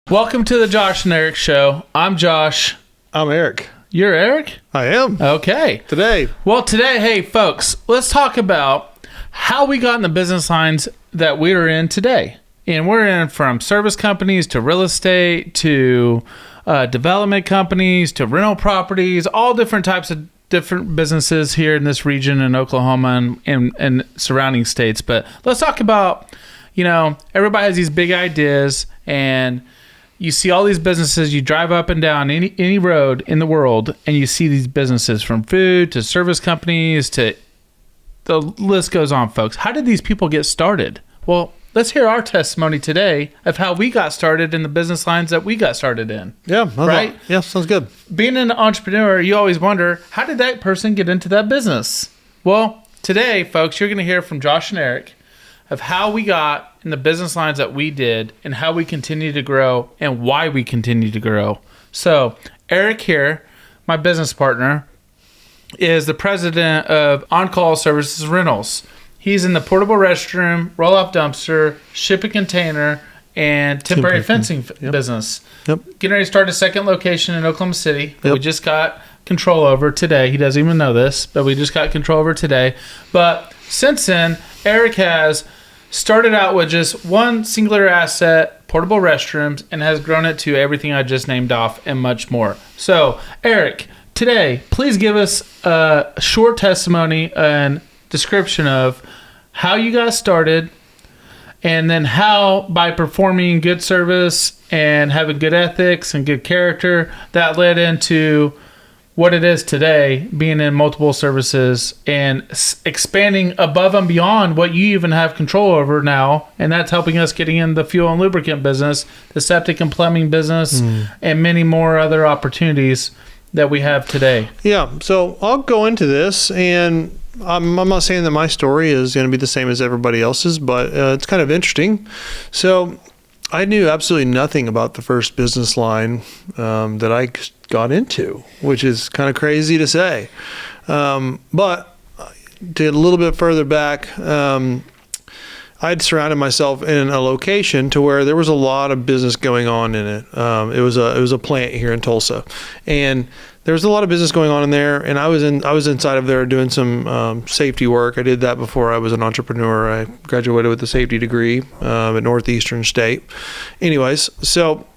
Welcome to the Josh and Erik Show. I'm Josh. I'm Erik. You're Erik? I am. Okay. Today, hey, folks, let's talk about how we got in the business lines that we are in today. And we're in from service companies to real estate to development companies to rental properties, all different types of different businesses here in this region in Oklahoma and surrounding states. But let's talk about, everybody has these big ideas, and you see all these businesses. You drive up and down any road in the world, and you see these businesses from food to service companies to the list goes on, folks. How did these people get started? Well, let's hear our testimony today of how we got started in the business lines that we got started in. Yeah. Right? Yeah, sounds good. Being an entrepreneur, you always wonder, how did that person get into that business? Well, today, folks, you're going to hear from Josh and Erik of how we got in the business lines that we did and how we continue to grow and why we continue to grow. So, Erik here, my business partner, is the president of On-Call Services Rentals. He's in the portable restroom, roll-off dumpster, shipping container, and temporary fencing business. Yep. Getting ready to start a second location in Oklahoma City that we just got control over today. He doesn't even know this, but we just got control over today. But since then, Erik has started out with just one singular asset, portable restrooms, and has grown it to everything I just named off and much more. So, Erik, today, please give us a short testimony and description of how you got started, and then how by performing good service and having good ethics and good character, that led into what it is today, being in multiple services and expanding above and beyond what you even have control over now. And that's helping us getting in the fuel and lubricant business, the septic and plumbing business, and many more other opportunities that we have today. Yeah. So I'll go into this, and I'm not saying that my story is going to be the same as everybody else's, but it's kind of interesting. So I knew absolutely nothing about the first business line that I got into, which is kind of crazy to say. But to get a little bit further back, I'd surrounded myself in a location to where there was a lot of business going on in it. It was a plant here in Tulsa, and there was a lot of business going on in there. And I was inside of there doing some safety work. I did that before I was an entrepreneur. I graduated with a safety degree at Northeastern State. Anyways, so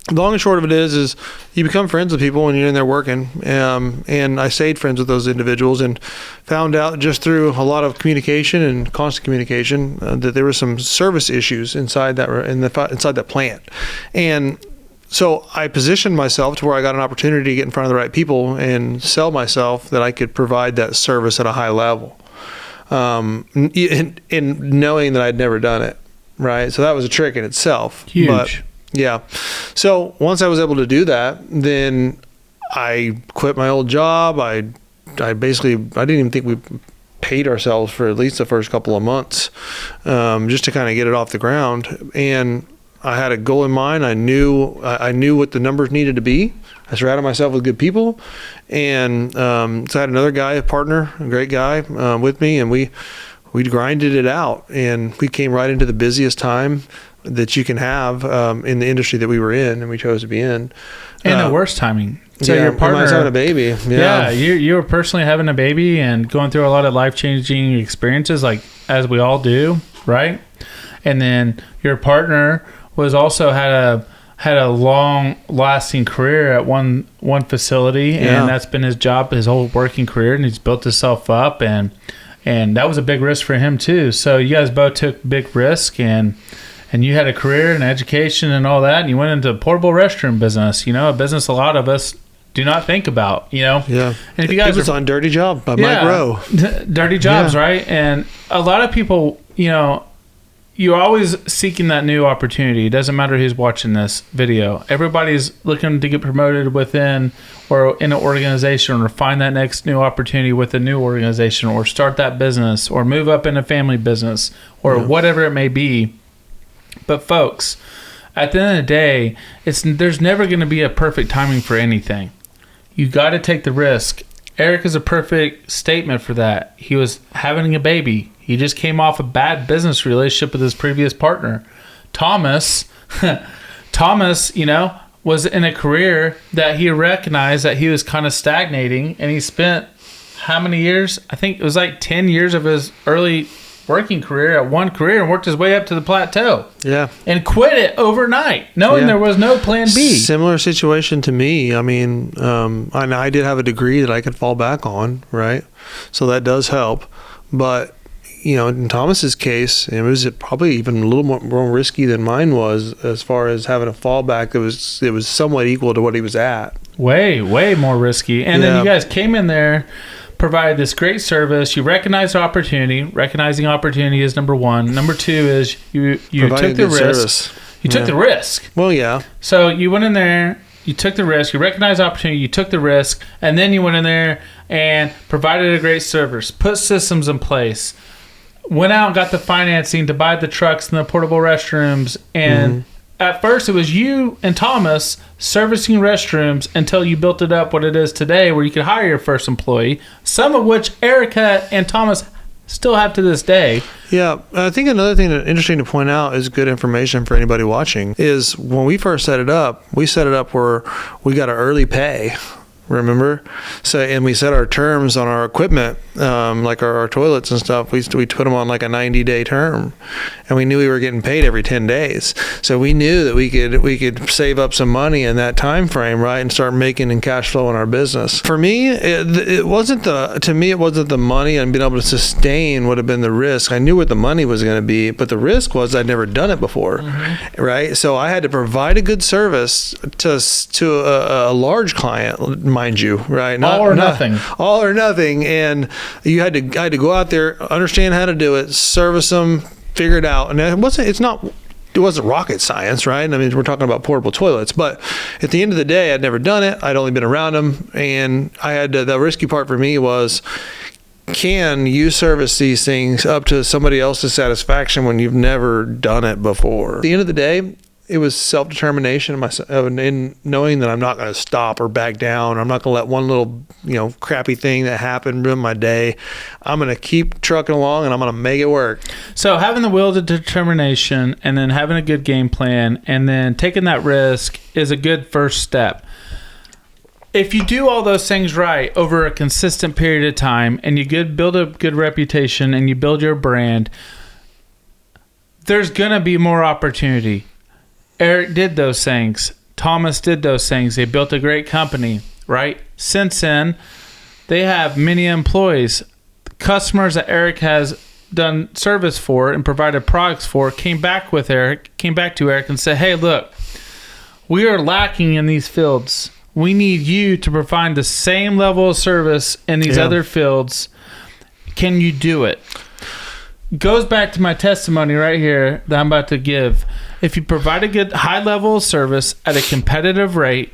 the long and short of it is you become friends with people when you're in there working. And I stayed friends with those individuals and found out just through a lot of communication and constant communication that there were some service issues inside that plant. And so I positioned myself to where I got an opportunity to get in front of the right people and sell myself that I could provide that service at a high level. In knowing that I'd never done it, right? So that was a trick in itself. Huge. But, yeah. So once I was able to do that, then I quit my old job. I didn't even think we paid ourselves for at least the first couple of months, just to kind of get it off the ground. And I had a goal in mind. I knew what the numbers needed to be. I surrounded myself with good people. And so I had another guy, a partner, a great guy with me, and we grinded it out. And we came right into the busiest time that you can have in the industry that we were in and we chose to be in. And the worst timing. So your partner was having a baby. Yeah, you were personally having a baby and going through a lot of life-changing experiences, like as we all do, right? And then your partner was also had a long-lasting career at one facility, and that's been his job, his whole working career, and he's built himself up, and that was a big risk for him too. So you guys both took big risk, and you had a career and education and all that, and you went into the portable restroom business, a business a lot of us do not think about, Yeah. And if you guys, it was on Dirty Job by Mike Rowe. Dirty Jobs, right? And a lot of people, you're always seeking that new opportunity. It doesn't matter who's watching this video. Everybody's looking to get promoted within or in an organization, or find that next new opportunity with a new organization, or start that business, or move up in a family business, or whatever it may be. But folks, at the end of the day, there's never going to be a perfect timing for anything. You got to take the risk. Erik is a perfect statement for that. He was having a baby. He just came off a bad business relationship with his previous partner. Thomas Thomas, was in a career that he recognized that he was kind of stagnating, and he spent how many years? I think it was like 10 years of his early working career at one career and worked his way up to the plateau. Yeah. And quit it overnight, knowing there was no plan B. Similar situation to me. I mean, I did have a degree that I could fall back on, right? So that does help. But, in Thomas's case, it was probably even a little more risky than mine was as far as having a fallback. It was somewhat equal to what he was at. Way, way more risky. And then you guys came in there, provided this great service. You recognized opportunity. Recognizing opportunity is number one. Number two is you took the risk. Service. You took the risk. Well, yeah. So you went in there, you took the risk, you recognized opportunity, you took the risk, and then you went in there and provided a great service, put systems in place, went out and got the financing to buy the trucks and the portable restrooms. And at first it was you and Thomas servicing restrooms until you built it up what it is today, where you could hire your first employee, some of which Erica and Thomas still have to this day. Yeah, I think another thing that's interesting to point out is good information for anybody watching is when we first set it up, we set it up where we got an early pay. Remember? So, and we set our terms on our equipment, like our toilets and stuff. We put them on like a 90-day term, and we knew we were getting paid every 10 days. So we knew that we could save up some money in that time frame, right, and start making and cash flow in our business. For me, it wasn't the money and being able to sustain would have been the risk. I knew what the money was going to be, but the risk was I'd never done it before, right? So I had to provide a good service to a large client, mind you, right? All or nothing. All or nothing. And I had to go out there, understand how to do it, service them, figure it out. And it wasn't rocket science, right? I mean, we're talking about portable toilets, but at the end of the day, I'd never done it. I'd only been around them. And I had the risky part for me was, can you service these things up to somebody else's satisfaction when you've never done it before? At the end of the day, it was self-determination in knowing that I'm not going to stop or back down. I'm not going to let one little, crappy thing that happened ruin my day. I'm going to keep trucking along and I'm going to make it work. So having the will to determination and then having a good game plan and then taking that risk is a good first step. If you do all those things right over a consistent period of time and you build a good reputation and you build your brand, there's going to be more opportunity. Erik did those things. Thomas did those things. They built a great company, right? Since then, they have many employees. Customers that Erik has done service for and provided products for came back to Erik and said, hey, look, we are lacking in these fields. We need you to provide the same level of service in these other fields. Can you do it? Goes back to my testimony right here that I'm about to give. If you provide a good high level of service at a competitive rate,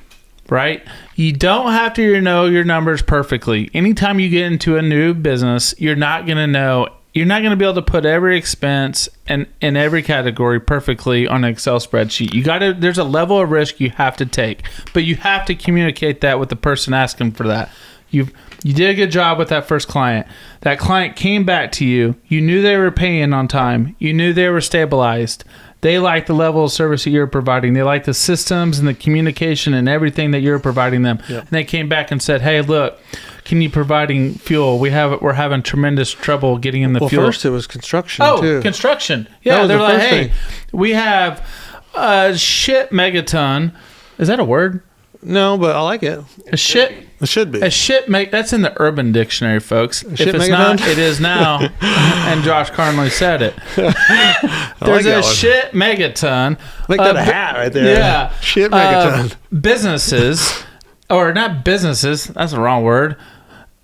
right, you don't have to know your numbers perfectly. Anytime you get into a new business, you're not going to be able to put every expense and in every category perfectly on an Excel spreadsheet. There's a level of risk you have to take, but you have to communicate that with the person asking for that. You did a good job with that first client. That client came back to you. You knew they were paying on time. You knew they were stabilized. They liked the level of service that you're providing. They liked the systems and the communication and everything that you're providing them. Yep. And they came back and said, hey, look, can you providing fuel? We're having tremendous trouble getting in the fuel. Well, first it was construction, too. Oh, construction. Yeah, they're like, hey, we have a shit megaton. Is that a word? No, but I like it. A shit. It should be. That's in the Urban Dictionary, folks. If it's megaton? not, it is now. And Josh Carnley said it. There's a shit megaton. Make that a hat right there. Yeah. Shit megaton. Businesses, or not businesses, that's the wrong word,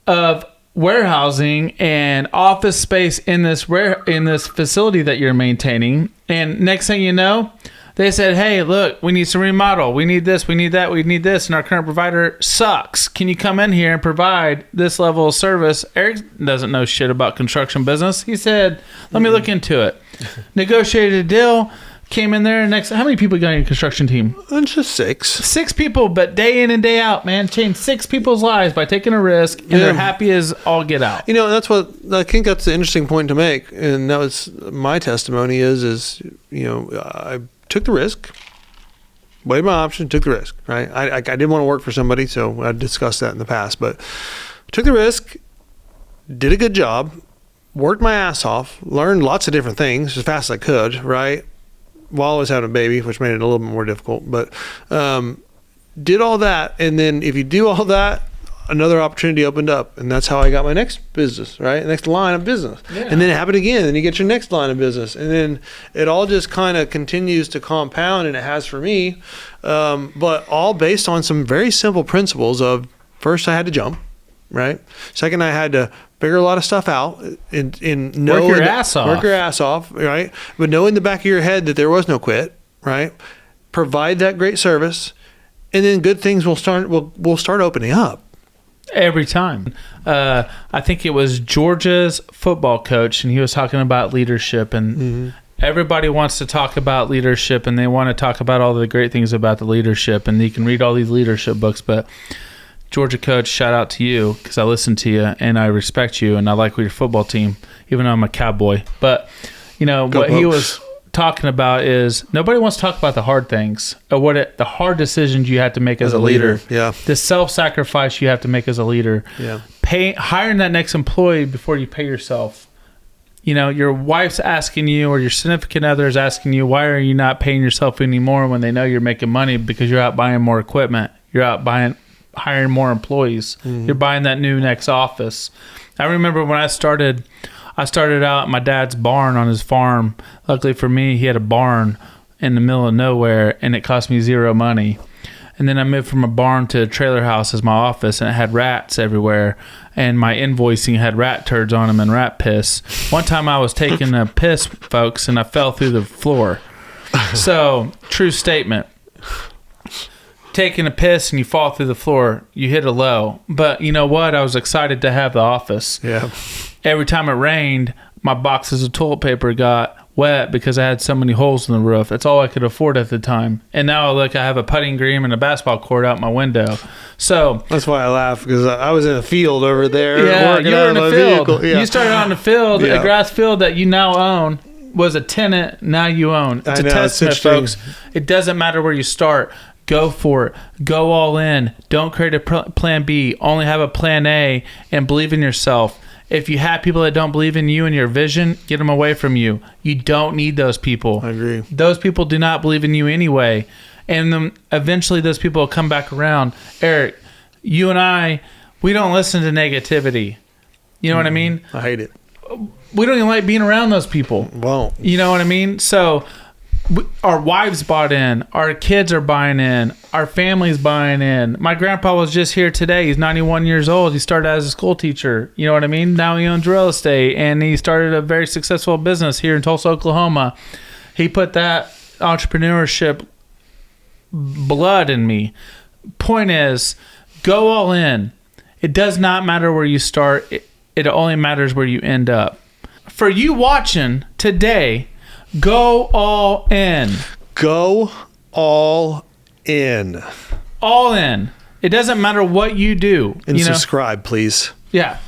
of warehousing and office space in this facility that you're maintaining. And next thing you know, they said, hey, look, we need some remodel. We need this, we need that, we need this, and our current provider sucks. Can you come in here and provide this level of service? Erik doesn't know shit about construction business. He said, let me look into it. Negotiated a deal, came in there, how many people got in your construction team? Just 6. 6 people, but day in and day out, man, changed 6 people's lives by taking a risk, and they're happy as all get out. I think that's the interesting point to make, and that was my testimony is I took the risk, weighed my option, took the risk, right? I didn't want to work for somebody, so I discussed that in the past, but took the risk, did a good job, worked my ass off, learned lots of different things as fast as I could, right? While I was having a baby, which made it a little bit more difficult, but did all that. And then if you do all that, another opportunity opened up, and that's how I got my next business, right? Next line of business. Yeah. And then it happened again, and you get your next line of business, and then it all just kind of continues to compound, and it has for me, but all based on some very simple principles of, first I had to jump, right? Second, I had to figure a lot of stuff out and know work your ass off, right? But know in the back of your head that there was no quit, right? Provide that great service, and then good things will start opening up. Every time. I think it was Georgia's football coach, and he was talking about leadership, and everybody wants to talk about leadership, and they want to talk about all the great things about the leadership, and you can read all these leadership books, but Georgia coach, shout out to you, because I listen to you, and I respect you, and I like your football team, even though I'm a Cowboy. But, what he was talking about is nobody wants to talk about the hard things or the hard decisions you have to make as a leader. Yeah. The self-sacrifice you have to make as a leader. Yeah. Hiring that next employee before you pay yourself. Your wife's asking you, or your significant other is asking you, why are you not paying yourself anymore when they know you're making money? Because you're out buying more equipment. You're out hiring more employees. You're buying that new next office. I remember when I started out at my dad's barn on his farm. Luckily for me, he had a barn in the middle of nowhere, and it cost me zero money. And then I moved from a barn to a trailer house as my office, and it had rats everywhere. And my invoicing had rat turds on them and rat piss. One time I was taking a piss, folks, and I fell through the floor. So, true statement. Taking a piss and you fall through the floor, you hit a low. But you know what? I was excited to have the office. Yeah. Every time it rained, my boxes of toilet paper got wet because I had so many holes in the roof. That's all I could afford at the time. And now I have a putting green and a basketball court out my window. So that's why I laugh, because I was in a field over there. Yeah, you were in a field. Yeah. You started on the field, a grass field that you now own. Was a tenant, now you own. It's a testament, folks. It doesn't matter where you start. Go for it. Go all in. Don't create a plan B. Only have a plan A, and believe in yourself. If you have people that don't believe in you and your vision, get them away from you. You don't need those people. I agree. Those people do not believe in you anyway. And then eventually those people will come back around. Eric, you and we don't listen to negativity. You know what I mean? I hate it. We don't even like being around those people. Well, you know what I mean? So our wives bought in. Our kids are buying in. Our family's buying in. My grandpa was just here today. He's 91 years old. He started as a school teacher. You know what I mean? Now he owns real estate, and he started a very successful business here in Tulsa, Oklahoma. He put that entrepreneurship blood in me. Point is, go all in. It does not matter where you start. It only matters where you end up. For you watching today, go all in. Go all in. All in. It doesn't matter what you do. And subscribe, please. Yeah.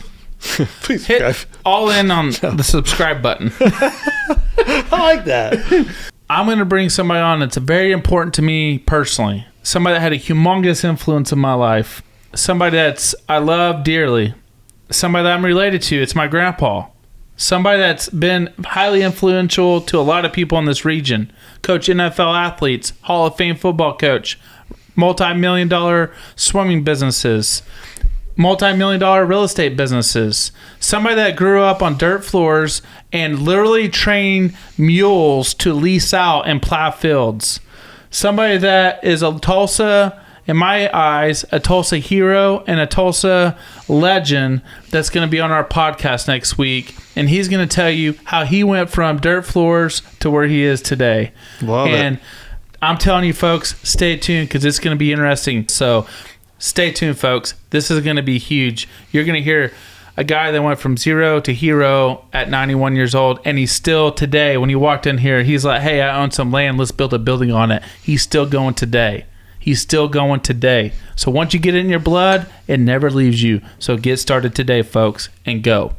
Please hit subscribe. All in on the subscribe button. I like that. I'm going to bring somebody on that's very important to me personally. Somebody that had a humongous influence in my life. Somebody I love dearly. Somebody that I'm related to. It's my grandpa. Somebody that's been highly influential to a lot of people in this region. Coach NFL athletes, Hall of Fame football coach, multi-million-dollar swimming businesses, multi-million-dollar real estate businesses. Somebody that grew up on dirt floors and literally trained mules to lease out and plow fields. Somebody that is a Tulsa, in my eyes, a Tulsa hero and a Tulsa legend that's going to be on our podcast next week. And he's going to tell you how he went from dirt floors to where he is today. Love and it. I'm telling you, folks, stay tuned because it's going to be interesting. So stay tuned, folks. This is going to be huge. You're going to hear a guy that went from zero to hero at 91 years old. And he's still today, when he walked in here, he's like, hey, I own some land. Let's build a building on it. He's still going today. He's still going today. So once you get it in your blood, it never leaves you. So get started today, folks, and go.